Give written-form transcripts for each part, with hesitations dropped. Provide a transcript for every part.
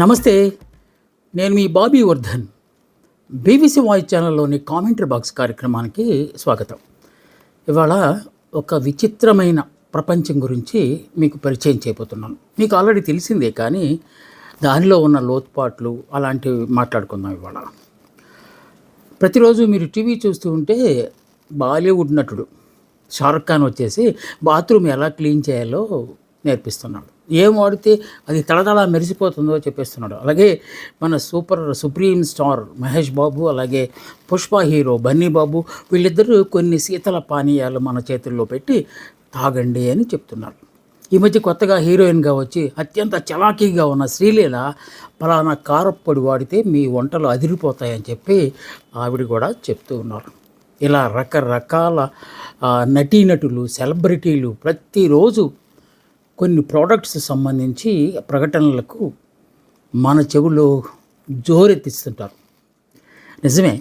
నమస్తే. నేను మీ బాబీ వర్ధన్. బీబీసీ వాయిస్ ఛానల్లోని కామెంటరీ బాక్స్ కార్యక్రమానికి స్వాగతం. ఇవాళ ఒక విచిత్రమైన ప్రపంచం గురించి మీకు పరిచయం చేయబోతున్నాను. మీకు ఆల్రెడీ తెలిసిందే, కానీ దానిలో ఉన్న లోతుపాట్లు అలాంటివి మాట్లాడుకుందాం ఇవాళ. ప్రతిరోజు మీరు టీవీ చూస్తూ ఉంటే బాలీవుడ్ నటుడు షారుఖ్ ఖాన్ వచ్చేసి బాత్రూమ్ ఎలా క్లీన్ చేయాలో నేర్పిస్తున్నాడు. ఏం వాడితే అది తళతళ మెరిసిపోతుందో చెప్పేస్తున్నాడు. అలాగే మన సుప్రీం స్టార్ మహేష్ బాబు, అలాగే పుష్ప హీరో బన్నీ బాబు, వీళ్ళిద్దరూ కొన్ని శీతల పానీయాలు మన చేతుల్లో పెట్టి తాగండి అని చెప్తున్నారు. ఈ మధ్య కొత్తగా హీరోయిన్గా వచ్చి అత్యంత చలాకీగా ఉన్న శ్రీలీల పలానా కారప్పొడి వాడితే మీ వంటలు అదిరిపోతాయని చెప్పి ఆవిడ కూడా చెప్తూ ఉన్నారు. ఇలా రకరకాల నటీనటులు, సెలబ్రిటీలు ప్రతిరోజు కొన్ని ప్రోడక్ట్స్ సంబంధించి ప్రకటనలకు మన చెవులో జోరెత్తిస్తుంటారు. నిజమే,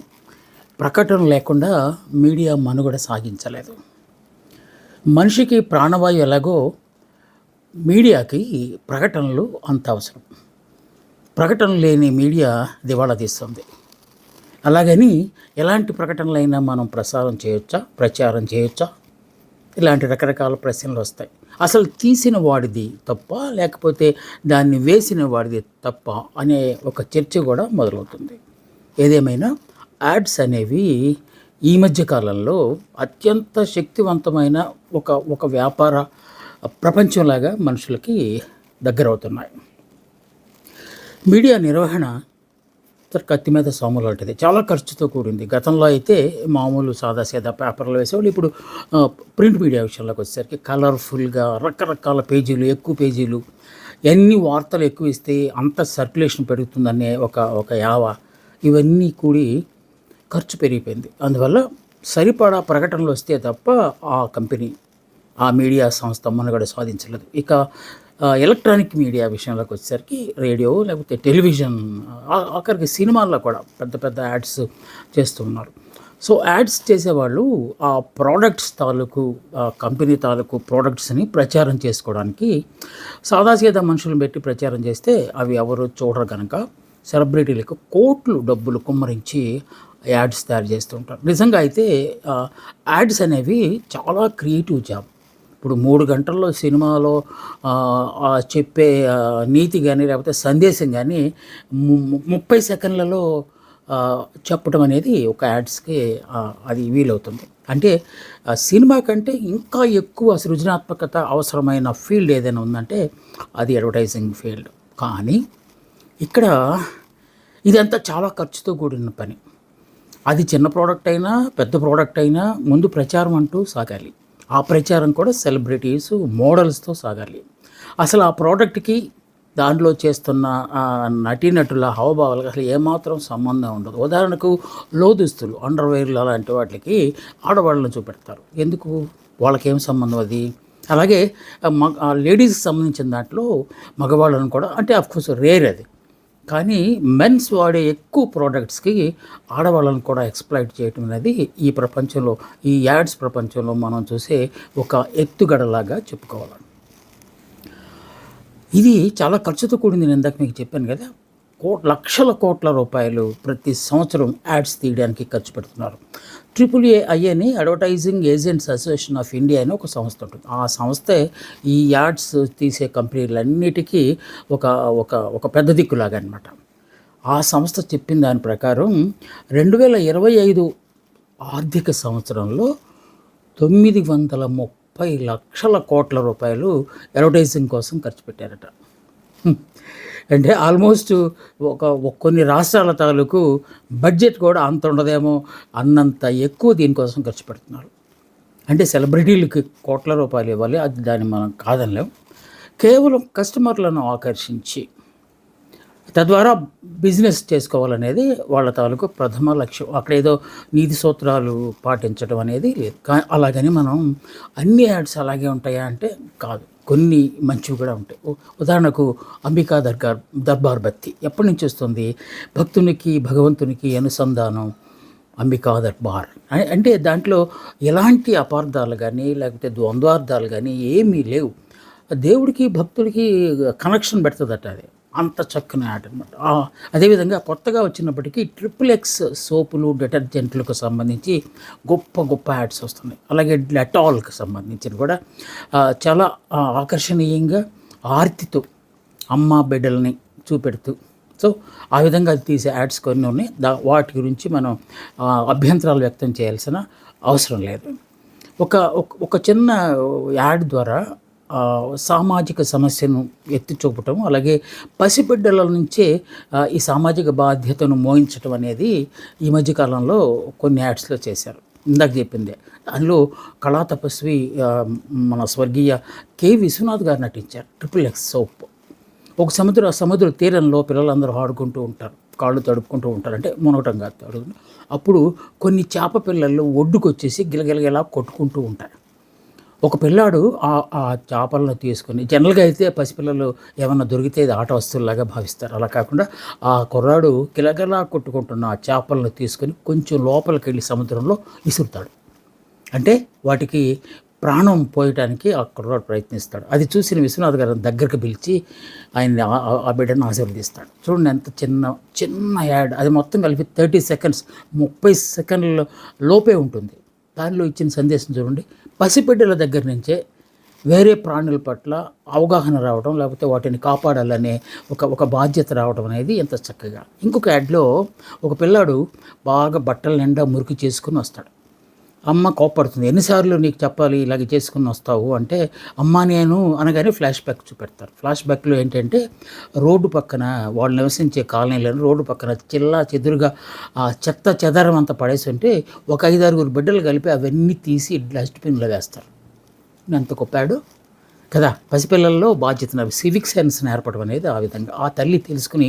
ప్రకటన లేకుండా మీడియా మనుగడ సాగించలేదు. మనిషికి ప్రాణవాయు ఎలాగో మీడియాకి ప్రకటనలు అంత అవసరం. ప్రకటన లేని మీడియా దివాళా తీస్తుంది. అలాగని ఎలాంటి ప్రకటనలైనా మనం ప్రచారం చేయొచ్చా? ఇలాంటి రకరకాల ప్రశ్నలు వస్తాయి. అసలు తీసిన వాడిది తప్ప, లేకపోతే దాన్ని వేసిన వాడిది తప్ప అనే ఒక చర్చ కూడా మొదలవుతుంది. ఏదేమైనా యాడ్స్ అనేవి ఈ మధ్య కాలంలో అత్యంత శక్తివంతమైన ఒక వ్యాపార ప్రపంచంలాగా మనుషులకి దగ్గరవుతున్నాయి. మీడియా నిర్వహణ కత్తి మీద సాము లాంటిది, చాలా ఖర్చుతో కూడింది. గతంలో అయితే మామూలు సాదాసీదా పేపర్లు వేసేవాళ్ళు. ఇప్పుడు ప్రింట్ మీడియా విషయంలోకి వచ్చేసరికి కలర్ఫుల్గా రకరకాల పేజీలు, ఎక్కువ పేజీలు, ఎన్ని వార్తలు ఎక్కువ ఇస్తే అంత సర్క్యులేషన్ పెరుగుతుందనే ఒక యావ, ఇవన్నీ కూడి ఖర్చు పెరిగిపోయింది. అందువల్ల సరిపడా ప్రకటనలు వస్తే తప్ప ఆ కంపెనీ, ఆ మీడియా సంస్థ మనుగడ సాధించలేదు. ఇక ఎలక్ట్రానిక్ మీడియా విషయంలోకి వచ్చేసరికి రేడియో, లేకపోతే టెలివిజన్, ఆఖరికి సినిమాల్లో కూడా పెద్ద పెద్ద యాడ్స్ చేస్తూ ఉన్నారు. సో యాడ్స్ చేసేవాళ్ళు ఆ ప్రోడక్ట్స్ తాలూకు, కంపెనీ తాలూకు ప్రోడక్ట్స్ని ప్రచారం చేసుకోవడానికి సాదాసీదా మనుషులను పెట్టి ప్రచారం చేస్తే అవి ఎవరు చూడరు కనుక సెలబ్రిటీలకు కోట్లు డబ్బులు కుమ్మరించి యాడ్స్ తయారు చేస్తూ ఉంటారు. నిజంగా అయితే యాడ్స్ అనేవి చాలా క్రియేటివ్ జాబ్. ఇప్పుడు 3 గంటల్లో సినిమాలో చెప్పే నీతి కానీ, లేకపోతే సందేశం కానీ 30 సెకండ్లలో చెప్పడం అనేది ఒక యాడ్స్కి అది వీలవుతుంది. అంటే సినిమా కంటే ఇంకా ఎక్కువ సృజనాత్మకత అవసరమైన ఫీల్డ్ ఏదైనా ఉందంటే అది అడ్వర్టైజింగ్ ఫీల్డ్. కానీ ఇక్కడ ఇదంతా చాలా ఖర్చుతో కూడిన పని. అది చిన్న ప్రోడక్ట్ అయినా పెద్ద ప్రోడక్ట్ అయినా ముందు ప్రచారం అంటూ సాగాలి. ఆ ప్రచారం కూడా సెలబ్రిటీస్, మోడల్స్తో సాగాలి. అసలు ఆ ప్రోడక్ట్కి దాంట్లో చేస్తున్న నటీనటుల హావభావాలకు అసలు ఏమాత్రం సంబంధం ఉండదు. ఉదాహరణకు లోదుస్తులు, అండర్వేర్లు అలాంటి వాటికి ఆడవాళ్ళని చూపెడతారు. ఎందుకు? వాళ్ళకేం సంబంధం అది? అలాగే లేడీస్కి సంబంధించిన దాంట్లో మగవాళ్ళను కూడా, అంటే అఫ్కోర్స్ రేర్ అది, కానీ మెన్స్ వాడే ఎక్కువ ప్రోడక్ట్స్కి ఆడవాళ్ళను కూడా ఎక్స్ప్లాయిట్ చేయటం అనేది ఈ ప్రపంచంలో, ఈ యాడ్స్ ప్రపంచంలో మనం చూసే ఒక ఎత్తుగడలాగా చెప్పుకోవాలి. ఇది చాలా ఖర్చుతో కూడింది. నేను ఇందాక మీకు చెప్పాను కదా, లక్షల కోట్ల రూపాయలు ప్రతి సంవత్సరం యాడ్స్ తీయడానికి ఖర్చు పెడుతున్నారు. AAA అని advertising agents association of India అని ఒక సంస్థ ఉంటుంది. ఆ సంస్థే ఈ యాడ్స్ తీసే కంపెనీలన్నిటికీ ఒక పెద్ద దిక్కులాగా అనమాట. ఆ సంస్థ చెప్పిన దాని ప్రకారం 2025 ఆర్థిక సంవత్సరంలో 930 లక్షల కోట్ల రూపాయలు అడ్వర్టైజింగ్ కోసం ఖర్చు పెట్టారట. అంటే ఆల్మోస్ట్ కొన్ని రాష్ట్రాల తాలూకు బడ్జెట్ కూడా అంత ఉండదేమో అన్నంత ఎక్కువ దీనికోసం ఖర్చు పెడుతున్నారు. అంటే సెలబ్రిటీలకి కోట్ల రూపాయలు ఇవ్వాలి, అది దాన్ని మనం కాదనలేం. కేవలం కస్టమర్లను ఆకర్షించి తద్వారా బిజినెస్ చేసుకోవాలనేది వాళ్ళ తాలూకు ప్రథమ లక్ష్యం. అక్కడ ఏదో నీతి సూత్రాలు పాటించడం అనేది లేదు. అలాగని మనం అన్ని యాడ్స్ అలాగే ఉంటాయా అంటే కాదు, కొన్ని మంచివి కూడా ఉంటాయి. ఉదాహరణకు అంబికా దర్బార్ బత్తి ఎప్పటి నుంచి వస్తుంది? భక్తునికి భగవంతునికి అనుసంధానం అంబికా దర్బార్ అంటే దాంట్లో ఎలాంటి అపార్థాలు కానీ, లేకపోతే ద్వంద్వార్థాలు కానీ ఏమీ లేవు. దేవుడికి భక్తుడికి కనెక్షన్ పెడుతుందట అది. అంత చక్కని యాడ్ అనమాట. అదేవిధంగా కొత్తగా వచ్చినప్పటికీ XXX సోపులు, డిటర్జెంట్లకు సంబంధించి గొప్ప గొప్ప యాడ్స్ వస్తున్నాయి. అలాగే డెటాల్కి సంబంధించిన కూడా చాలా ఆకర్షణీయంగా ఆర్తితో అమ్మ బిడ్డల్ని చూపెడుతూ, సో ఆ విధంగా తీసే యాడ్స్ కొన్ని ఉన్నాయి. వాటి గురించి మనం అభ్యంతరాలు వ్యక్తం చేయాల్సిన అవసరం లేదు. ఒక ఒక చిన్న యాడ్ ద్వారా సామాజిక సమస్యను ఎత్తి చూపటం, అలాగే పసిబిడ్డల నుంచే ఈ సామాజిక బాధ్యతను మోయించటం అనేది ఈ మధ్యకాలంలో కొన్ని యాడ్స్లో చేశారు. ఇందాక చెప్పిందే దానిలో కళా తపస్వి మన స్వర్గీయ కె. విశ్వనాథ్ గారు నటించారు. XXX soap. ఒక సముద్ర తీరంలో పిల్లలందరూ ఆడుకుంటూ ఉంటారు, కాళ్ళు తడుపుకుంటూ ఉంటారు, అంటే మునగటం కాదు తడుపు. అప్పుడు కొన్ని చేప పిల్లలు ఒడ్డుకు వచ్చేసి గిలగిలగిలా కొట్టుకుంటూ ఉంటారు. ఒక పిల్లాడు ఆ చేపలను తీసుకొని, జనరల్గా అయితే పసిపిల్లలు ఏమన్నా దొరికితే ఇది ఆట వస్తువులాగా భావిస్తారు. అలా కాకుండా ఆ కుర్రాడు గిలగిలా కొట్టుకుంటున్న ఆ చేపలను తీసుకొని కొంచెం లోపలికి వెళ్ళి సముద్రంలో విసురుతాడు. అంటే వాటికి ప్రాణం పోయటానికి ఆ కుర్రాడు ప్రయత్నిస్తాడు. అది చూసిన విశ్వనాథ్ గారు దగ్గరికి పిలిచి ఆయన్ని ఆ బిడ్డను ఆశీర్వదిస్తాడు. చూడండి ఎంత చిన్న యాడ్. అది మొత్తం కలిపి 30 సెకండ్స్, 30 సెకండ్ల లోపే ఉంటుంది. దానిలో ఇచ్చిన సందేశం చూడండి. పసిబిడ్డల దగ్గర నుంచే వేరే ప్రాణుల పట్ల అవగాహన రావడం, లేకపోతే వాటిని కాపాడాలనే ఒక బాధ్యత రావడం అనేది ఎంత చక్కగా. ఇంకొక యాడ్లో ఒక పిల్లాడు బాగా బట్టల నిండా మురికి చేసుకుని వస్తాడు. అమ్మ కోపడుతుంది. ఎన్నిసార్లు నీకు చెప్పాలి ఇలాగ చేసుకుని వస్తావు అంటే, అమ్మ నేను అనగానే ఫ్లాష్ బ్యాక్ చూపెడతారు. ఫ్లాష్ బ్యాక్లో ఏంటంటే రోడ్డు పక్కన వాళ్ళు నివసించే కాలనీలను రోడ్డు పక్కన చిల్లా చెదురుగా చెత్త చెదరం అంతా పడేసి ఉంటే ఒక 5-6 బిడ్డలు కలిపి అవన్నీ తీసి డస్ట్బిన్లో వేస్తారు. ఎంత గొప్పాడు కదా. పసిపిల్లల్లో బాధ్యత, సివిక్ సెన్స్ నేర్పడం అనేది ఆ విధంగా ఆ తల్లి తెలుసుకుని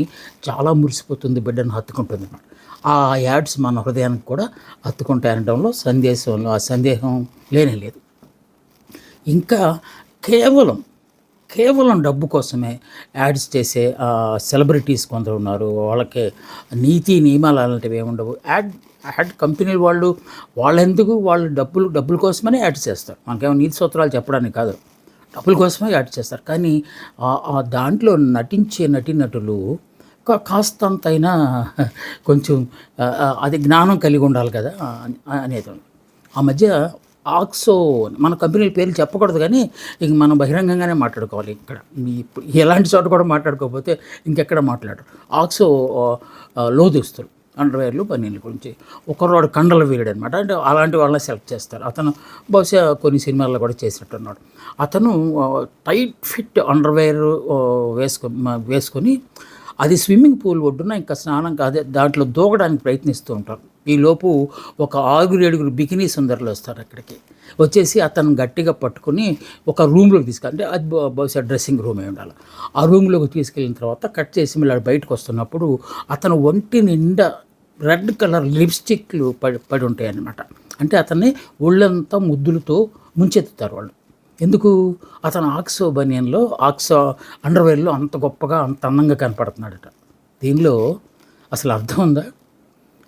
చాలా మురిసిపోతుంది, బిడ్డను హత్తుకుంటుంది అన్నమాట. ఆ యాడ్స్ మన హృదయానికి కూడా హత్తుకుంటాయనడంలో ఆ సందేహం లేనే లేదు. ఇంకా కేవలం డబ్బు కోసమే యాడ్స్ చేసే సెలబ్రిటీస్ కొందరు ఉన్నారు. వాళ్ళకి నీతి నియమాలు అలాంటివి ఏముండవు. యాడ్ కంపెనీలు వాళ్ళెందుకు వాళ్ళు డబ్బుల కోసమనే యాడ్స్ చేస్తారు. మనకేమో నీతి సూత్రాలు చెప్పడానికి కాదు, డబ్బుల కోసమే యాడ్ చేస్తారు. కానీ దాంట్లో నటించే నటీనటులు కాస్తంతైనా కొంచెం అది జ్ఞానం కలిగి ఉండాలి కదా అనేది. ఆ మధ్య ఆక్సో, మన కంపెనీల పేర్లు చెప్పకూడదు కానీ ఇంక మనం బహిరంగంగానే మాట్లాడుకోవాలి. ఇక్కడ ఎలాంటి చోట కూడా మాట్లాడుకోకపోతే ఇంకెక్కడ మాట్లాడరు. ఆక్సో లోదుస్తులు, అండర్వేర్లు, బనీన్ల గురించి ఒకరోడు కండల వీరుడు అనమాట. అంటే అలాంటి వాళ్ళని సెలెక్ట్ చేస్తారు. అతను బహుశా కొన్ని సినిమాల్లో కూడా చేసినట్టున్నాడు. అతను టైట్ ఫిట్ అండర్వేర్ వేసుకొని అది స్విమ్మింగ్ పూల్ ఒడ్డున ఇంకా స్నానం కాదే దాంట్లో దూకడానికి ప్రయత్నిస్తూ ఉంటారు. ఈలోపు ఒక 6-7 బికినీ సుందరులు వస్తారు. అక్కడికి వచ్చేసి అతను గట్టిగా పట్టుకుని ఒక రూమ్లోకి అంటే అది బహుశా డ్రెస్సింగ్ రూమ్ అయి ఉండాలి. ఆ రూమ్లోకి తీసుకెళ్ళిన తర్వాత కట్ చేసి మళ్ళీ బయటకు వస్తున్నప్పుడు అతను ఒంటి నిండా రెడ్ కలర్ లిప్స్టిక్లు పడి ఉంటాయి అన్నమాట. అంటే అతన్ని ఒళ్ళంతా ముద్దులతో ముంచెత్తుతారు వాళ్ళు. ఎందుకు? అతను ఆక్సో ఆక్సో అండర్వేర్లో అంత గొప్పగా అంత అందంగా కనపడుతున్నాడట. దీనిలో అసలు అర్థం ఉందా?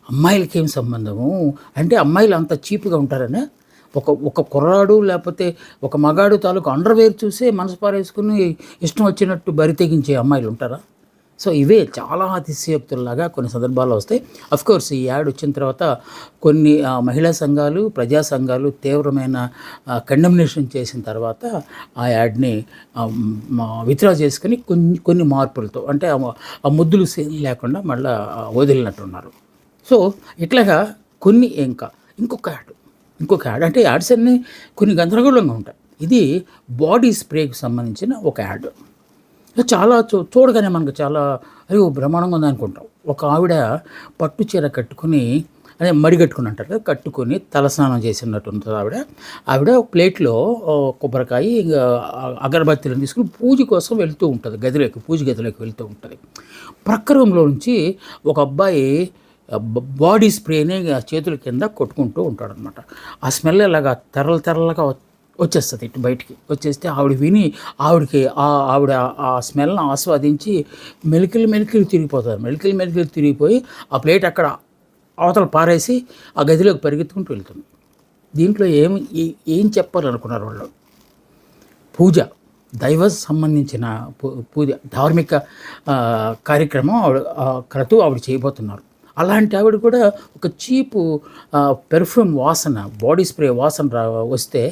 అమ్మాయిలకి ఏం సంబంధము అంటే అమ్మాయిలు అంత చీప్గా ఉంటారనే ఒక కుర్రాడు లేకపోతే ఒక మగాడు తాలూకు అండర్వేర్ చూసే మనసు పారేసుకుని ఇష్టం వచ్చినట్టు బరి తెగించే అమ్మాయిలు ఉంటారా? సో ఇవే చాలా అతిశయోక్తుల్లాగా కొన్ని సందర్భాల్లో వస్తాయి. అఫ్కోర్స్ ఈ యాడ్ వచ్చిన తర్వాత కొన్ని మహిళా సంఘాలు, ప్రజా సంఘాలు తీవ్రమైన కండెమ్నేషన్ చేసిన తర్వాత ఆ యాడ్ని విత్డ్రా చేసుకుని కొన్ని మార్పులతో, అంటే ఆ ముద్దులు సీన్ లేకుండా మళ్ళీ వదిలినట్టున్నారు. సో ఇట్లాగా కొన్ని ఇంకొక యాడ్ అంటే యాడ్స్ అన్నీ కొన్ని గందరగోళంగా ఉంటాయి. ఇది బాడీ స్ప్రేకి సంబంధించిన ఒక యాడ్. చాలా చూడగానే మనకు చాలా బ్రహ్మాండంగా ఉంది అనుకుంటాం. ఒక ఆవిడ పట్టు చీర కట్టుకుని, అదే మడి కట్టుకుని అంటారు కదా, కట్టుకొని తలస్నానం చేసినట్టు ఉంటుంది ఆవిడ ప్లేట్లో కొబ్బరికాయ అగరబత్తీలను తీసుకుని పూజ కోసం వెళ్తూ ఉంటుంది. పూజ గదిలోకి వెళ్తూ ఉంటుంది. ప్రక్క రూమ్లో నుంచి ఒక అబ్బాయి బాడీ స్ప్రేని చేతుల కింద కొట్టుకుంటూ ఉంటాడనమాట. ఆ స్మెల్ ఇలాగా తెరలుగా వచ్చేస్తుంది ఇటు బయటికి వచ్చేస్తే ఆవిడకి ఆవిడ ఆ స్మెల్ని ఆస్వాదించి మెలికలు తిరిగిపోయి ఆ ప్లేట్ అక్కడ అవతల పారేసి ఆ గదిలోకి పరిగెత్తుకుంటూ వెళ్తుంది. దీంట్లో ఏం చెప్పాలనుకున్నారు వాళ్ళు? పూజ, దైవ సంబంధించిన పూజ ధార్మిక కార్యక్రమం క్రతువు ఆవిడ చేయబోతున్నారు. అలాంటి ఆవిడ కూడా ఒక చీపు పెర్ఫ్యూమ్ వాసన, బాడీ స్ప్రే వాసన వస్తే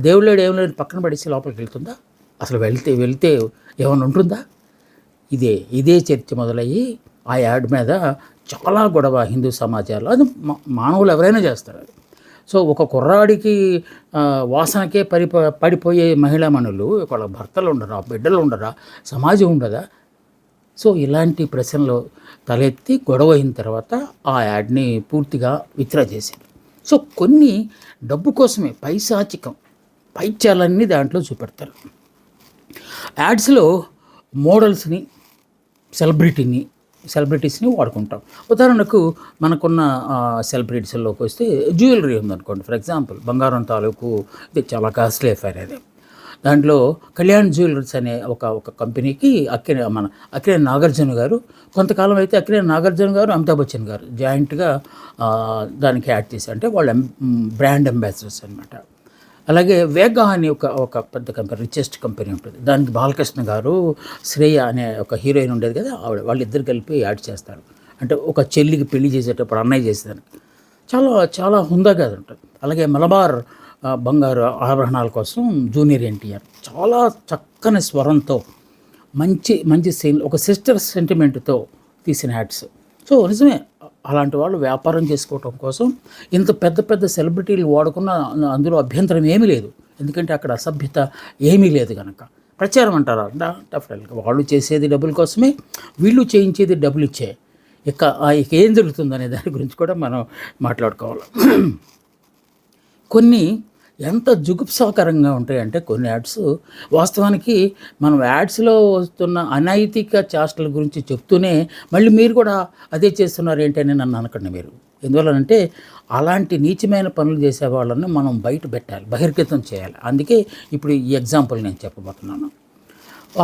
దేవుళ్ళేడు ఏం లేదు పక్కన పడేసి లోపలికి వెళ్తుందా? అసలు వెళ్తే ఏమైనా ఉంటుందా? ఇదే చర్చ మొదలయ్యి ఆ యాడ్ మీద చాలా గొడవ హిందూ సమాజాల్లో. అది మానవులు ఎవరైనా చేస్తారు అది. సో ఒక కుర్రాడికి వాసనకే పడిపోయే మహిళామణులు వాళ్ళ భర్తలు ఉండరా, బిడ్డలు ఉండరా, సమాజం ఉండదా? సో ఇలాంటి ప్రశ్నలు తలెత్తి గొడవ అయిన తర్వాత ఆ యాడ్ని పూర్తిగా విత్డ్రా చేశారు. సో కొన్ని డబ్బు కోసమే పైత్యాలన్నీ దాంట్లో చూపెడతారు. యాడ్స్లో మోడల్స్ని, సెలబ్రిటీస్ని వాడుకుంటాం. ఉదాహరణకు మనకున్న సెలబ్రిటీస్లోకి వస్తే జ్యువెలరీ ఉందనుకోండి. ఫర్ ఎగ్జాంపుల్ బంగారం తాలూకు ఇది చాలా కాస్ట్లీ అఫైర్ అది. దాంట్లో కళ్యాణ్ జ్యువెలర్స్ అనే ఒక కంపెనీకి అక్కినేని నాగార్జున గారు, కొంతకాలం అయితే అక్కినేని నాగార్జున గారు, అమితాబ్ బచ్చన్ గారు జాయింట్గా దానికి యాడ్ చేశారు. అంటే వాళ్ళ బ్రాండ్ అంబాసిడర్స్ అనమాట. అలాగే వేగా అని ఒక పెద్ద కంపెనీ, రిచెస్ట్ కంపెనీ ఉంటుంది. దానికి బాలకృష్ణ గారు, శ్రేయ అనే ఒక హీరోయిన్ ఉండేది కదా, వాళ్ళిద్దరు కలిపి యాడ్ చేస్తారు. అంటే ఒక చెల్లికి పెళ్లి చేసేటప్పుడు అన్నయ్య చేసేదానికి చాలా చాలా హుందాగా అది ఉంటుంది. అలాగే మలబార్ బంగారు ఆభరణాల కోసం జూనియర్ ఎన్టీఆర్ చాలా చక్కని స్వరంతో మంచి సీన్, ఒక సిస్టర్ సెంటిమెంట్తో తీసిన యాడ్స్. సో నిజమే, అలాంటి వాళ్ళు వ్యాపారం చేసుకోవటం కోసం ఇంత పెద్ద సెలబ్రిటీలు వాడుకున్న అందులో అభ్యంతరం ఏమీ లేదు. ఎందుకంటే అక్కడ అసభ్యత ఏమీ లేదు కనుక. ప్రచారం అంటారా? డెఫినెట్గా వాళ్ళు చేసేది డబ్బుల కోసమే, వీళ్ళు చేయించేది డబ్బులు ఇచ్చే. ఇక ఏం జరుగుతుందనే దాని గురించి కూడా మనం మాట్లాడుకోవాలి. కొన్ని ఎంత జుగుప్సాకరంగా ఉంటాయంటే కొన్ని యాడ్స్, వాస్తవానికి మనం యాడ్స్లో వస్తున్న అనైతిక చేష్టల గురించి చెప్తూనే మళ్ళీ మీరు కూడా అదే చేస్తున్నారు ఏంటని నన్ను అనకండి మీరు. ఎందువల్లనంటే అలాంటి నీచమైన పనులు చేసే వాళ్ళని మనం బయట పెట్టాలి, బహిర్గతం చేయాలి. అందుకే ఇప్పుడు ఈ ఎగ్జాంపుల్ నేను చెప్పబోతున్నాను.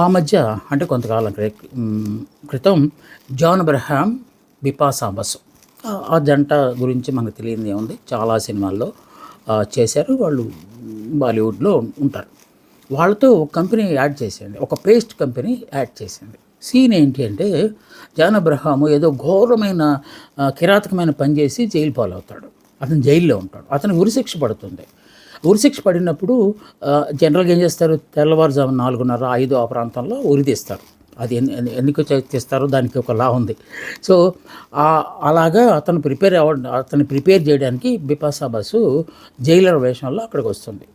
ఆ మధ్య అంటే కొంతకాలం క్రితం జాన్ అబ్రహాం, బిపాసా బసు ఆ జంట గురించి మనకు తెలియదు ఏముంది, చాలా సినిమాల్లో చేశారు. వాళ్ళు బాలీవుడ్లో ఉంటారు. వాళ్ళతో ఒక కంపెనీ యాడ్ చేసింది, ఒక పేస్ట్ కంపెనీ యాడ్ చేసింది. సీన్ ఏంటి అంటే జాన్ అబ్రహాము ఏదో ఘోరమైన కిరాతకమైన పని చేసి జైలు పాలవుతాడు. అతను జైల్లో ఉంటాడు. అతను ఉరిశిక్ష పడుతుంది. ఉరిశిక్ష పడినప్పుడు జనరల్గా ఏం చేస్తారు, తెల్లవారుజాము 4:30, 5 ఆ ప్రాంతంలో ఉరి తీస్తారు. అది ఎందుకు తీస్తారో దానికి ఒక లా ఉంది. సో అలాగా అతను ప్రిపేర్ చేయడానికి బిపాసా బసు జైలర్ వేషంలో అక్కడికి వస్తుంది.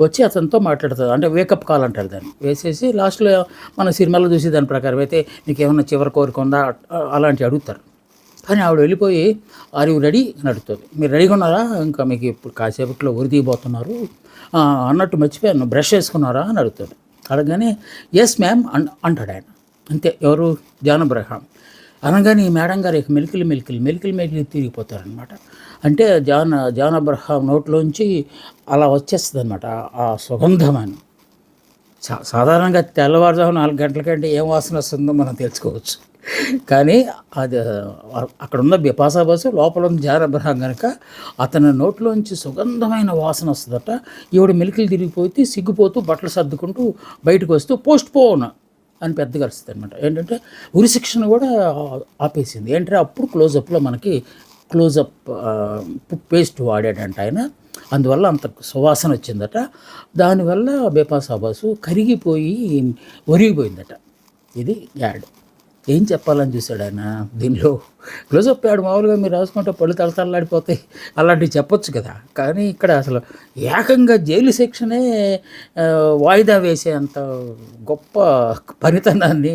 వచ్చి అతనితో మాట్లాడుతుంది. అంటే వేకప్ కాల్ అంటారు దాన్ని. వేసేసి లాస్ట్లో మన సినిమాలో చూసి దాని ప్రకారం అయితే మీకు ఏమన్నా చివరి కోరిక ఉందా అలాంటివి అడుగుతారు. కానీ ఆవిడ వెళ్ళిపోయి ఆర్ యు రెడీ అని అడుగుతుంది. మీరు రెడీగా ఉన్నారా, ఇంకా మీకు ఇప్పుడు కాసేపట్లో ఉరి తీయబోతున్నారు అన్నట్టు మర్చిపోయాను, బ్రష్ వేసుకున్నారా అని అడుగుతుంది. అడగగానే ఎస్ మ్యామ్ అంటాడు ఆయన. అంతే. ఎవరు? John Abraham. అనగానే ఈ మేడం గారు మెలికలు తిరిగిపోతారనమాట. అంటే జాన్ అబ్రహాం నోట్లోంచి అలా వచ్చేస్తుంది అనమాట ఆ సుగంధం అని. సాధారణంగా తెల్లవారుజాము 4 గంటల కంటే ఏం వాసన వస్తుందో మనం తెలుసుకోవచ్చు. కానీ అది అక్కడున్న బిపాసా బసు లోపల ఉన్న జాన్ అబ్రహాం కనుక అతని నోట్లోంచి సుగంధమైన వాసన వస్తుందట. ఈవిడ మెలికలు తిరిగిపోతే సిగ్గుపోతూ బట్టలు సర్దుకుంటూ బయటకు వస్తూ పోస్ట్ పోన్ అని పెద్దగా వస్తుంది అనమాట. ఏంటంటే ఉరిశిక్షను కూడా ఆపేసింది. ఏంటంటే అప్పుడు క్లోజప్లో మనకి క్లోజప్ పేస్ట్ వాడాడంట ఆయన. అందువల్ల అంత సువాసన వచ్చిందట. దానివల్ల బిపాసా బసు కరిగిపోయి ఒరిగిపోయిందట. ఇది యాడ్. ఏం చెప్పాలని చూశాడు ఆయన దీనిలో. క్లోజప్ యాడ్ మామూలుగా మీరు రాసుకుంటే పళ్ళు తలతల్లాడిపోతాయి, అలాంటివి చెప్పొచ్చు కదా. కానీ ఇక్కడ అసలు ఏకంగా జైలు శిక్షనే వాయిదా వేసేంత గొప్ప పనితనాన్ని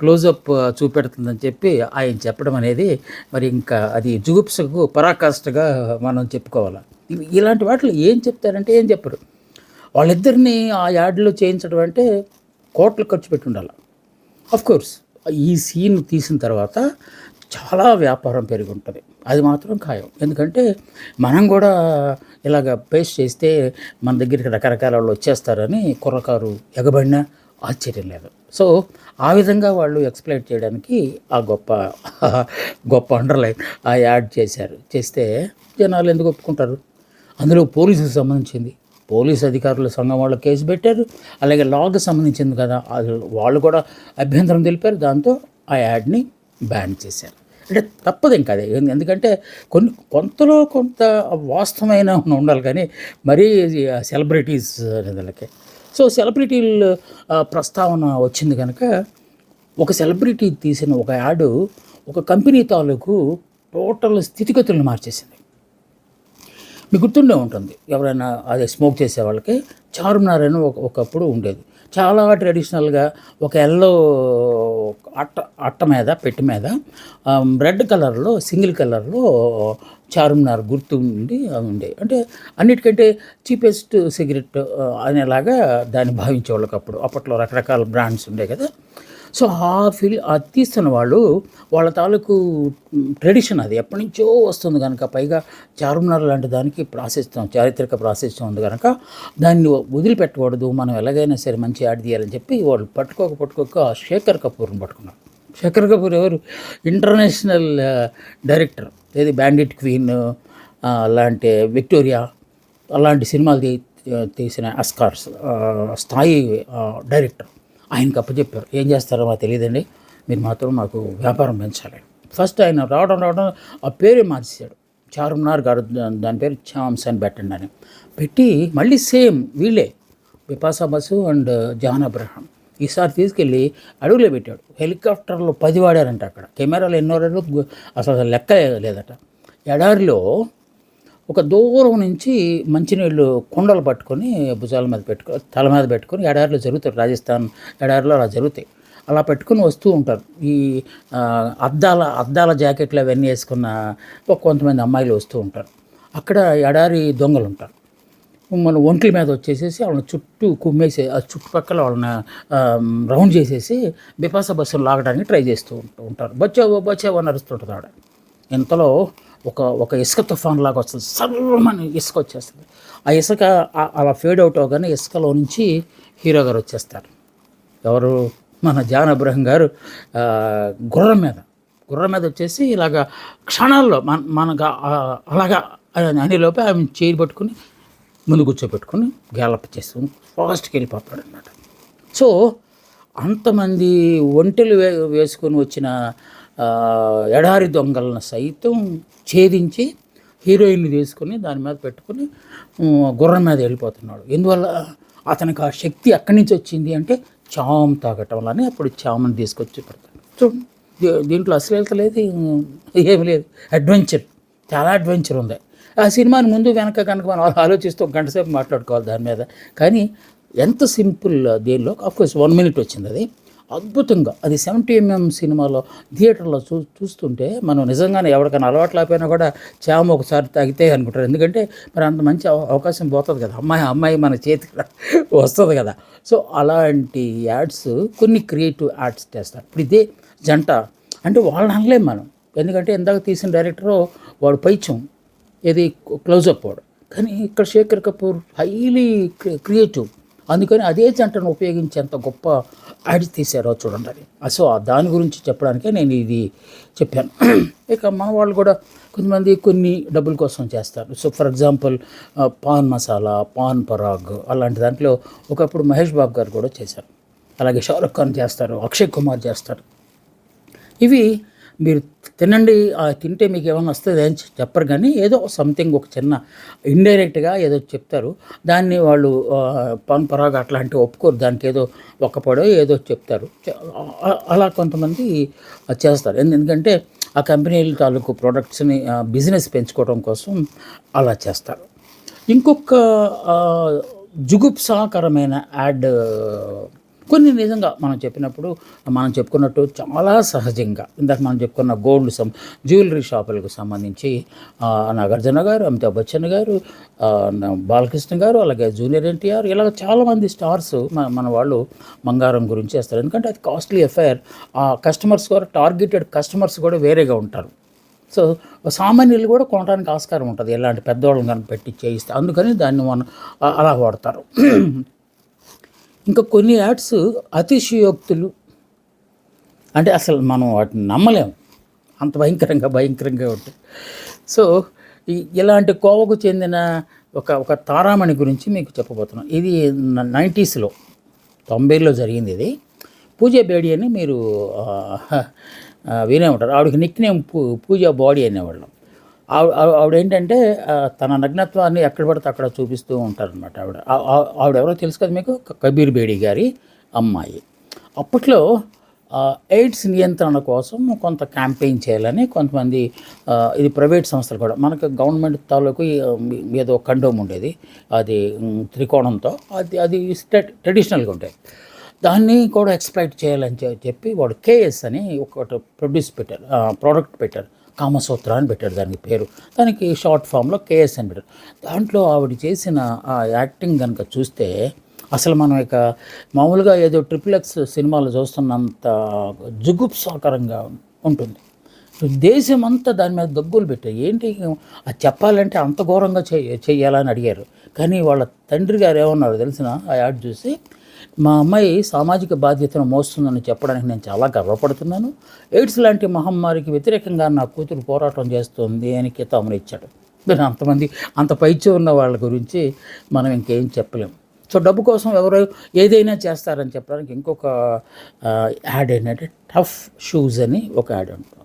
క్లోజప్ చూపెడుతుందని చెప్పి ఆయన చెప్పడం అనేది మరి ఇంకా అది జుగుప్సకు పరాకాష్ఠగా మనం చెప్పుకోవాలి. ఇలాంటి వాటిలో ఏం చెప్తారంటే ఏం చెప్పరు. వాళ్ళిద్దరినీ ఆ యాడ్లో చేయించడం అంటే కోట్లు ఖర్చు పెట్టి ఉండాలి. అఫ్కోర్స్ ఈ సీన్ తీసిన తర్వాత చాలా వ్యాపారం పెరిగి ఉంటుంది, అది మాత్రం ఖాయం. ఎందుకంటే మనం కూడా ఇలాగ పేస్ట్ చేస్తే మన దగ్గరికి రకరకాల వాళ్ళు వచ్చేస్తారని కుర్రకారు ఎగబడినా ఆశ్చర్యం లేదు. సో ఆ విధంగా వాళ్ళు ఎక్స్ప్లెయిన్ చేయడానికి ఆ గొప్ప అండర్లైన్ ఆ యాడ్ చేశారు. చేస్తే జనాలు ఎందుకు ఒప్పుకుంటారు? అందులో పోలీసుకు సంబంధించింది, పోలీస్ అధికారుల సంఘం వాళ్ళు కేసు పెట్టారు. అలాగే లాకు సంబంధించింది కదా, అది వాళ్ళు కూడా అభ్యంతరం తెలిపారు. దాంతో ఆ యాడ్ని బ్యాన్ చేశారు. అంటే తప్పదు ఇంకా అది, ఎందుకంటే కొంతలో కొంత వాస్తవమైన ఉండాలి, కానీ మరీ సెలబ్రిటీస్ అనేదానికి. సో సెలబ్రిటీలు ప్రస్తావన వచ్చింది కనుక, ఒక సెలబ్రిటీ తీసిన ఒక యాడ్ ఒక కంపెనీ తాలూకు టోటల్ స్థితిగతులను మార్చేసింది. మీకు గుర్తుండే ఉంటుంది, ఎవరైనా అదే స్మోక్ చేసే వాళ్ళకి చార్మినార్ అని ఒకప్పుడు ఉండేది. చాలా ట్రెడిషనల్గా ఒక ఎల్లో అట్ట మీద పెట్టి మీద రెడ్ కలర్లో సింగిల్ కలర్లో చార్మినార్ గుర్తు ఉండి అవి ఉండేవి. అంటే అన్నిటికంటే చీపెస్ట్ సిగరెట్ అనేలాగా దాన్ని భావించేవాళ్ళకి అప్పట్లో రకరకాల బ్రాండ్స్ ఉండే కదా. సో అది తీస్తున్న వాళ్ళు వాళ్ళ తాలూకు ట్రెడిషన్, అది ఎప్పటి నుంచో వస్తుంది కనుక, పైగా చార్మినార్ లాంటి దానికి చారిత్రక ప్రాశస్త్యం ఉంది కనుక దాన్ని వదిలిపెట్టకూడదు, మనం ఎలాగైనా సరే మంచి యాడ్ తీయాలని చెప్పి వాళ్ళు పట్టుకోక శేఖర్ కపూర్ని పట్టుకున్నారు. శేఖర్ కపూర్ ఎవరు? International director. ఏది బ్యాండిట్ క్వీన్ అలాంటి విక్టోరియా అలాంటి సినిమాలు తీసిన ఆస్కార్స్ స్థాయి డైరెక్టర్. ఆయనకు అప్పచెప్పారు. ఏం చేస్తారో మాకు తెలియదండి, మీరు మాత్రం మాకు వ్యాపారం పెంచాలి. ఫస్ట్ ఆయన రావడం ఆ పేరే మార్చేశాడు. చార్మినార్ గారు దాని పేరు చామ్స్ అని పెట్టండి అని పెట్టి, మళ్ళీ సేమ్ వీళ్ళే Bipasha Basu and John Abraham ఈసారి తీసుకెళ్ళి అడవిలో పెట్టాడు. హెలికాప్టర్లో 10 వాడారంట. అక్కడ కెమెరాలు ఎన్నో అసలు లెక్క లేదట. ఎడారిలో ఒక దూరం నుంచి మంచినీళ్ళు కుండలు పట్టుకొని భుజాల మీద తల మీద పెట్టుకొని ఎడారిలో జరుగుతాయి. రాజస్థాన్ ఎడారిలో అలా జరుగుతాయి. అలా పెట్టుకుని వస్తూ ఉంటారు. ఈ అద్దాల జాకెట్లు అవన్నీ వేసుకున్న కొంతమంది అమ్మాయిలు వస్తూ ఉంటారు. అక్కడ ఎడారి దొంగలు ఉంటారు. మన ఒంట్ల మీద వచ్చేసేసి వాళ్ళని చుట్టూ కుమ్మేసి ఆ చుట్టుపక్కల వాళ్ళని రౌండ్ చేసేసి బిపాసా బస్సును లాగడానికి ట్రై చేస్తూ ఉంటారు. బచ్చావో అని అరుస్తుంటుంది ఆవిడ. ఇంతలో ఒక ఇసుక తుఫాన్ లాగా వస్తుంది. సర్రమని ఇసుక వచ్చేస్తుంది. ఆ ఇసుక అలా ఫేడ్ అవుట్ అవగానే ఇసుకలో నుంచి హీరో గారు వచ్చేస్తారు. ఎవరు? మన జాన్ అబ్రహం గారు గుర్రం మీద వచ్చేసి ఇలాగా క్షణాల్లో మనకు అలాగా అనేలోపే ఆమె చేయి పట్టుకుని ముందు కూర్చోబెట్టుకుని గ్యాలప్ చేస్తూ ఫాస్ట్కి వెళ్ళిపోతాడు అనమాట. సో అంతమంది ఒంటెలు వేసుకొని వచ్చిన ఎడారి దొంగలను సైతం ఛేదించి హీరోయిన్ని తీసుకొని దాని మీద పెట్టుకుని గుర్రం మీద వెళ్ళిపోతున్నాడు. ఎందువల్ల? అతనికి ఆ శక్తి ఎక్కడి నుంచి వచ్చింది అంటే చామ్ తాగటం వల్లనే. అప్పుడు చామని తీసుకొచ్చి పెడతాడు. చూడండి, దీంట్లో అశ్లీలత లేదు, ఏమి లేదు. చాలా అడ్వెంచర్ ఉంది. ఆ సినిమాని ముందు వెనక కనుక మనం ఆలోచిస్తూ ఒక గంట సేపు మాట్లాడుకోవాలి దాని మీద. కానీ ఎంత సింపుల్ దీనిలో. ఆఫ్కోర్స్ 1 minute వచ్చింది. అది అద్భుతంగా, అది 70mm సినిమాలో థియేటర్లో చూస్తుంటే మనం నిజంగానే ఎవరికైనా అలవాటు లేకపోయినా కూడా చామ ఒకసారి తాగితే అనుకుంటారు. ఎందుకంటే మరి అంత మంచి అవకాశం పోతుంది కదా, అమ్మాయి మన చేతికి వస్తుంది కదా. సో అలాంటి యాడ్స్ కొన్ని క్రియేటివ్ యాడ్స్ చేస్తారు. ఇప్పుడు ఇదే జంట అంటే వాళ్ళని అనలేం మనం, ఎందుకంటే ఇందాక తీసిన డైరెక్టరు వాడు పైచం, ఏది క్లోజప్ వాడు. కానీ ఇక్కడ శేఖర్ కపూర్ హైలీ క్రియేటివ్. అందుకని అదే జంటను ఉపయోగించేంత గొప్ప యాడ్స్ తీశారో చూడండి అది. సో దాని గురించి చెప్పడానికే నేను ఇది చెప్పాను. ఇక మన వాళ్ళు కూడా కొంతమంది కొన్ని డబ్బుల కోసం చేస్తారు. So for example pan masala, pan Parag అలాంటి దాంట్లో ఒకప్పుడు మహేష్ బాబు గారు కూడా చేశారు. అలాగే షారుఖ్ ఖాన్ చేస్తారు, అక్షయ్ కుమార్ చేస్తారు. ఇవి మీరు తినండి, తింటే మీకు ఏమైనా వస్తుంది అని చెప్పరు, కానీ ఏదో సంథింగ్ ఒక చిన్న ఇండైరెక్ట్గా ఏదో చెప్తారు. దాన్ని వాళ్ళు పాన్ పరాగ్ అట్లాంటివి ఒప్పుకోరు, దానికి ఏదో ఒక్కపడో ఏదో చెప్తారు. అలా కొంతమంది చేస్తారు. ఎందుకంటే ఆ కంపెనీల తాలూకు ప్రొడక్ట్స్ని బిజినెస్ పెంచుకోవడం కోసం అలా చేస్తారు. ఇంకొక జుగుప్సాకరమైన యాడ్ కొన్ని నిజంగా మనం చెప్పుకున్నట్టు చాలా సహజంగా, ఇందాక మనం చెప్పుకున్న జ్యువెలరీ షాపులకు సంబంధించి నాగార్జున గారు, అమితాబ్ బచ్చన్ గారు, బాలకృష్ణ గారు, అలాగే జూనియర్ ఎన్టీఆర్, ఇలా చాలామంది స్టార్స్ మన వాళ్ళు బంగారం గురించి చేస్తారు. ఎందుకంటే అది కాస్ట్లీ అఫైర్. ఆ కస్టమర్స్ కూడా, టార్గెటెడ్ కస్టమర్స్ కూడా వేరేగా ఉంటారు. సో సామాన్యులు కూడా కొనడానికి ఆస్కారం ఉంటుంది, ఎలాంటి పెద్దవాళ్ళని కనుక పెట్టి చేయిస్తే. అందుకని దాన్ని మనం అలా వాడతారు. ఇంకా కొన్ని యాడ్స్ అతిశయోక్తులు, అంటే అసలు మనం వాటిని నమ్మలేము, అంత భయంకరంగా ఉంటాయి. సో ఇలాంటి కోవకు చెందిన ఒక తారామణి గురించి మీకు చెప్పబోతున్నాను. ఇది 90స్లో 90లో జరిగింది ఇది. పూజా బేడి అని మీరు వినే ఉంటారు. ఆవిడకి నిక్ నేమ్ పూజా బాడీ అనేవాళ్ళం. ఆవిడేంటంటే తన నగ్నత్వాన్ని ఎక్కడ పడితే అక్కడ చూపిస్తూ ఉంటారనమాట. ఆవిడెవరో తెలుసు కదా మీకు, కబీర్ బేడి గారి అమ్మాయి. అప్పట్లో ఎయిడ్స్ నియంత్రణ కోసం కొంత క్యాంపెయిన్ చేయాలని కొంతమంది, ఇది ప్రైవేట్ సంస్థలు కూడా, మనకు గవర్నమెంట్ తాలూకు ఏదో కండోమ్ ఉండేది, అది త్రికోణంతో, అది ట్రెడిషనల్గా ఉండేది. దాన్ని కూడా ఎక్స్ప్లైట్ చేయాలని చెప్పి వాడు కేఎస్ అని ఒకటి ప్రోడక్ట్ పెట్టారు. కామసూత్ర అని పెట్టాడు దానికి పేరు. దానికి షార్ట్ ఫామ్లో కేఎస్ అని పెట్టారు. దాంట్లో ఆవిడ చేసిన ఆ యాక్టింగ్ కనుక చూస్తే అసలు మనం ఇక మామూలుగా ఏదో XXX సినిమాలు చూస్తున్నంత జుగుప్సాకరంగా ఉంటుంది. దేశం అంతా దాని మీద గగ్గులు పెట్టారు. ఏంటి అది చెప్పాలంటే అంత ఘోరంగా చెయ్యాలని అడిగారు. కానీ వాళ్ళ తండ్రి గారు ఏమన్నారు తెలిసిన ఆ యాడ్ చూసి, మా అమ్మాయి సామాజిక బాధ్యతను మోస్తుందని చెప్పడానికి నేను చాలా గర్వపడుతున్నాను. ఎయిడ్స్ లాంటి మహమ్మారికి వ్యతిరేకంగా నా కూతురు పోరాటం చేస్తుంది అని కితాబుని ఇచ్చాడు. అంతమంది అంత పైచి ఉన్న వాళ్ళ గురించి మనం ఇంకేం చెప్పలేం. సో డబ్బు కోసం ఎవరు ఏదైనా చేస్తారని చెప్పడానికి ఇంకొక యాడ్ ఏంటంటే టఫ్ షూస్ అని ఒక యాడ్ ఉంటుంది.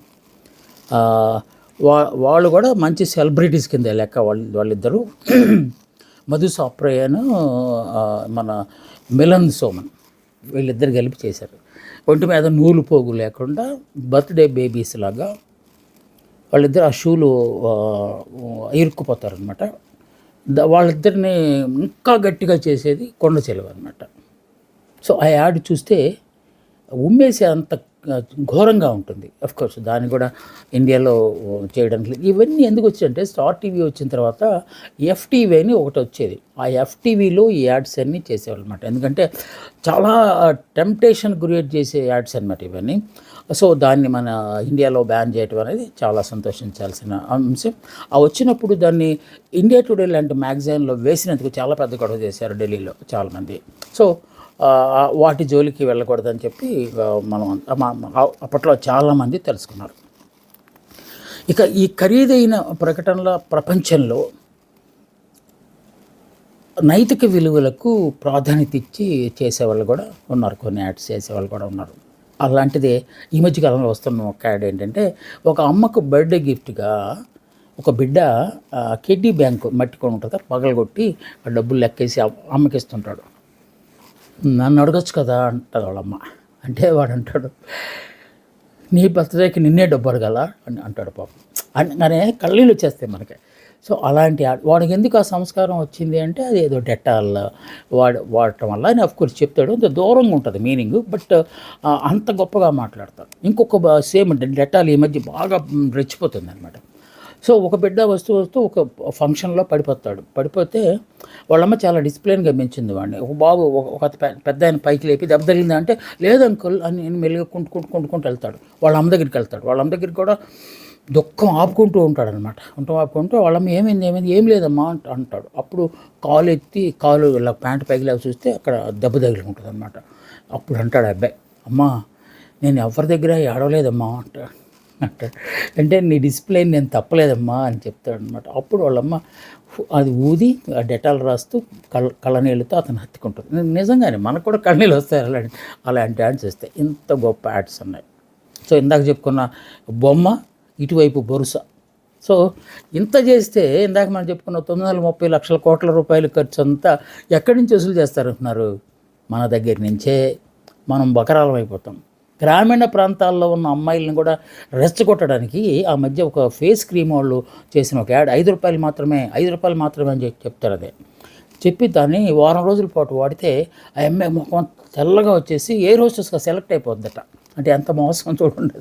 వాళ్ళు కూడా మంచి సెలబ్రిటీస్ కింద లెక్క. వాళ్ళిద్దరూ మధు సాప్రేయను మన మిలన్ సోమన్, వీళ్ళిద్దరు కలిపి చేశారు. ఒంటి మీద నూలు పోగు లేకుండా బర్త్డే బేబీస్ లాగా వాళ్ళిద్దరు ఆ షూలు ఇరుక్కుపోతారనమాట. వాళ్ళిద్దరిని ఇంకా గట్టిగా చేసేది కొండ చెలువ అనమాట. సో ఆ యాడ్ చూస్తే ఉమ్మేసే అంత ఘోరంగా ఉంటుంది. కోర్స్ దాన్ని కూడా ఇండియాలో చేయడానికి ఇవన్నీ ఎందుకు వచ్చాయంటే, స్టార్ టీవీ వచ్చిన తర్వాత FTV అని ఒకటి వచ్చేది. ఆ FTVలో ఈ యాడ్స్ అన్నీ చేసేవాళ్ళు అనమాట. ఎందుకంటే చాలా టెంప్టేషన్ క్రియేట్ చేసే యాడ్స్ అనమాట ఇవన్నీ. సో దాన్ని మన ఇండియాలో బ్యాన్ చేయటం అనేది చాలా సంతోషించాల్సిన అంశం. ఆ వచ్చినప్పుడు దాన్ని ఇండియా టుడే లాంటి మ్యాగజైన్లో వేసినందుకు చాలా పెద్ద గొడవ చేశారు ఢిల్లీలో చాలామంది. సో వాటి జోలికి వెళ్ళకూడదని చెప్పి మనం అప్పట్లో చాలామంది తెలుసుకున్నారు. ఇక ఈ ఖరీదైన ప్రకటనల ప్రపంచంలో నైతిక విలువలకు ప్రాధాన్యత ఇచ్చి చేసేవాళ్ళు కూడా ఉన్నారు, కొన్ని యాడ్స్ చేసేవాళ్ళు కూడా ఉన్నారు. అలాంటిదే ఈ మధ్యకాలంలో వస్తున్న ఒక యాడ్ ఏంటంటే, ఒక అమ్మకు బర్త్డే గిఫ్ట్గా ఒక బిడ్డ కిడ్నీ బ్యాంకు మట్టికొని ఉంటుంది, పగలగొట్టి ఆ డబ్బులు లెక్కేసి అమ్మకి ఇస్తుంటాడు. నన్ను అడగచ్చు కదా అంటారు వాళ్ళమ్మ. అంటే వాడు అంటాడు, నీ బర్త్డేకి నిన్నే డబ్బు అడగాల అని అంటాడు పాపం. అనగానే కళ్ళీళ్ళు వచ్చేస్తాయి మనకి. సో అలాంటి వాడికి ఎందుకు ఆ సంస్కారం వచ్చింది అంటే, అది ఏదో డెటాల్ వాడటం వల్ల అని అఫ్కోర్స్ చెప్తాడు. అంత దూరంగా ఉంటుంది మీనింగ్, బట్ అంత గొప్పగా మాట్లాడతాడు. ఇంకొక సేమ్ డెటాల్ ఈ మధ్య బాగా రెచ్చిపోతుంది అనమాట. సో ఒక బిడ్డ వస్తూ ఒక ఫంక్షన్లో పడిపోతే వాళ్ళమ్మ చాలా డిసిప్లిన్గా పెంచింది వాడిని. ఒక బాబు ఒక పెద్ద ఆయన పైకి లేపి దెబ్బ తగిలిందా అంటే, లేదు అంకుల్ అని నేను మెల్లిగా కుంటుకుంటూ వెళ్తాడు. వాళ్ళ అమ్మ దగ్గరికి వెళ్తాడు. వాళ్ళ అమ్మ దగ్గరికి కూడా దుఃఖం ఆపుకుంటూ ఉంటాడనమాట. ఆపుకుంటూ వాళ్ళమ్మ ఏమైంది ఏం లేదమ్మా అంటాడు. అప్పుడు కాలు ఇలా ప్యాంటు పైకి లేక చూస్తే అక్కడ దెబ్బ తగిలి ఉంటుంది అనమాట. అప్పుడు అంటాడు అబ్బాయి, అమ్మా నేను ఎవరి దగ్గర ఏడవలేదమ్మా అంటాడు. అంటే నీ డిసిప్లైన్ నేను తప్పలేదమ్మా అని చెప్తాడు అనమాట. అప్పుడు వాళ్ళమ్మ అది ఊది ఆ డెటాల్ రాస్తూ కళ్ళనీళ్ళతో అతను హత్తుకుంటుంది. నిజంగానే మనకు కూడా కళ్ళనీళ్ళు వస్తాయి అలాంటి యాడ్స్ వస్తాయి. ఇంత గొప్ప యాడ్స్ ఉన్నాయి. సో ఇందాక చెప్పుకున్న బొమ్మ, ఇటువైపు బొరుస. సో ఇంత చేస్తే ఇందాక మనం చెప్పుకున్న 930 లక్షల కోట్ల రూపాయల ఖర్చు అంతా ఎక్కడి నుంచి వసూలు చేస్తారంటున్నారు? మన దగ్గర నుంచే. మనం బకరాలం అయిపోతాం. గ్రామీణ ప్రాంతాల్లో ఉన్న అమ్మాయిలను కూడా రెచ్చగొట్టడానికి ఆ మధ్య ఒక ఫేస్ క్రీమ్ వాళ్ళు చేసిన ఒక యాడ్, 5 రూపాయలు మాత్రమే అని చెప్తారు. అదే చెప్పి దాన్ని వారం రోజుల పాటు వాడితే ఆ అమ్మాయి ముఖం తెల్లగా వచ్చేసి ఏ హోస్టెస్గా సెలెక్ట్ అయిపోద్దట. అంటే ఎంత మోసం చూడండి.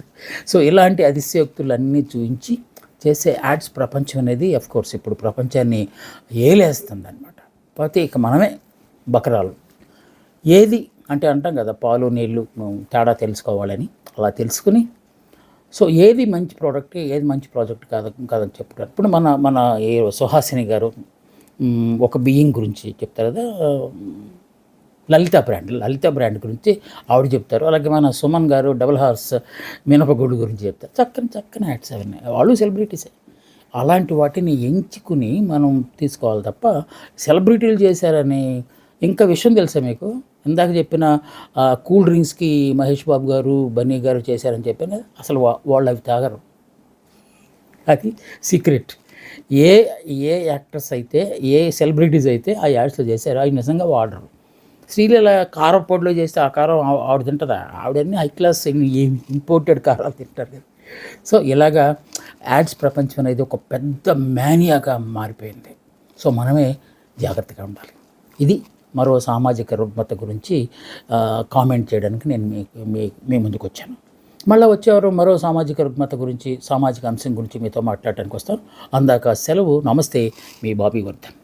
సో ఇలాంటి అతిశయోక్తులన్నీ చూపించి చేసే యాడ్స్ ప్రపంచం అనేది కోర్స్ ఇప్పుడు ప్రపంచాన్ని ఏలేస్తుంది అనమాట. పోతే ఇక మనమే బకరాలు. ఏది అంటే అంటాం కదా, పాలు నీళ్ళు తేడా తెలుసుకోవాలని. అలా తెలుసుకుని సో ఏది మంచి ప్రోడక్ట్, ఏది మంచి ప్రాజెక్ట్ కాదని చెప్తారు. ఇప్పుడు మన ఏ సుహాసిని గారు ఒక బియ్యం గురించి చెప్తారు కదా, లలిత బ్రాండ్ గురించి ఆవిడ చెప్తారు. అలాగే మన సుమన్ గారు డబుల్ హార్స్ మినపగుళ్ళు గురించి చెప్తారు. చక్కని యాడ్స్ అవన్నీ. వాళ్ళు సెలబ్రిటీసే. అలాంటి వాటిని ఎంచుకుని మనం తీసుకోవాలి తప్ప సెలబ్రిటీలు చేశారని ఇంకా విషయం తెలుసా మీకు? ఇందాక చెప్పిన కూల్ డ్రింక్స్‌కి మహేష్ బాబు గారు, బన్నీ గారు చేశారని చెప్పాను కదా! అసలు వాళ్ళు అవి తాగరు. అది సీక్రెట్. ఏ ఏ యాక్టర్స్ అయితే, ఏ సెలబ్రిటీస్ అయితే ఆ యాడ్స్‌లో చేశారో అవి నిజంగా వాడరు. శ్రీలీల కారప్పొడిలో చేస్తే ఆ కారం ఆవిడ తింటదా? ఆవిడన్నీ హై క్లాస్ ఇంపోర్టెడ్ కారాలు తింటారు కదా! సో, ఇలాగా యాడ్స్ ప్రపంచం అనేది ఒక పెద్ద మేనియాగా మారిపోయింది. సో, మనమే జాగ్రత్తగా ఉండాలి. ఇది మరో సామాజిక రుగ్మత గురించి కామెంట్ చేయడానికి నేను మీ ముందుకొచ్చాను. మళ్ళా వచ్చేవారు మరో సామాజిక రుగ్మత గురించి, సామాజిక అంశం గురించి మీతో మాట్లాడటానికి వస్తాను. అందాక సెలవు. నమస్తే, మీ బాబీ వర్ధన్.